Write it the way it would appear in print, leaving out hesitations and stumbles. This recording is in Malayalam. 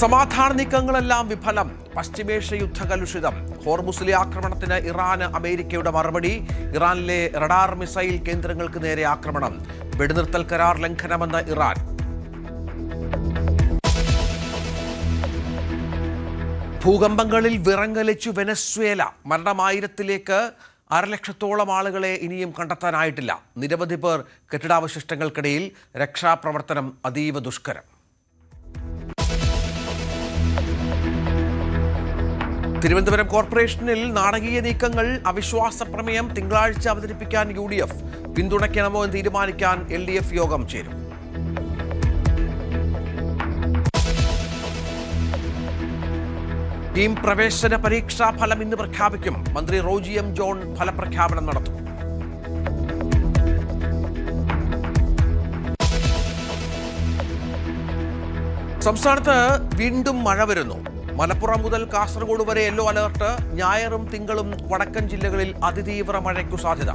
സമാധാന നീക്കങ്ങളെല്ലാം വിഫലം. പശ്ചിമേഷ്യ യുദ്ധകലുഷിതം. ഹോർമുസിലെ ആക്രമണത്തിന് ഇറാന് അമേരിക്കയുടെ മറുപടി. ഇറാനിലെ റഡാർ മിസൈൽ കേന്ദ്രങ്ങൾക്ക് നേരെ ആക്രമണം. വെടിനിർത്തൽ കരാർ ലംഘനമെന്ന് ഇറാൻ. ഭൂകമ്പങ്ങളിൽ വിറങ്ങലിച്ചു വെനസ്വേല. മരണം 1000-ലേക്ക്. 1,00,000-ത്തോളം ആളുകളെ ഇനിയും കണ്ടെത്താനായിട്ടില്ല. നിരവധി പേർ കെട്ടിടാവശിഷ്ടങ്ങൾക്കിടയിൽ. രക്ഷാപ്രവർത്തനം അതീവ ദുഷ്കരം. തിരുവനന്തപുരം കോർപ്പറേഷനിൽ നാടകീയ നീക്കങ്ങൾ. അവിശ്വാസ പ്രമേയം തിങ്കളാഴ്ച അവതരിപ്പിക്കാൻ UDF. പിന്തുണയ്ക്കണമോ എന്ന് തീരുമാനിക്കാൻ LDF യോഗം ചേരും. ടീം പ്രവേശന പരീക്ഷാ ഫലം ഇന്ന് പ്രഖ്യാപിക്കും. മന്ത്രി റോജി M. ജോൺ ഫലപ്രഖ്യാപനം നടത്തും. സംസ്ഥാനത്ത് വീണ്ടും മഴ വരുന്നു. മലപ്പുറം മുതൽ കാസർഗോഡ് വരെ യെല്ലോ അലർട്ട്. ഞായറും തിങ്കളും വടക്കൻ ജില്ലകളിൽ അതിതീവ്ര മഴയ്ക്കു സാധ്യത.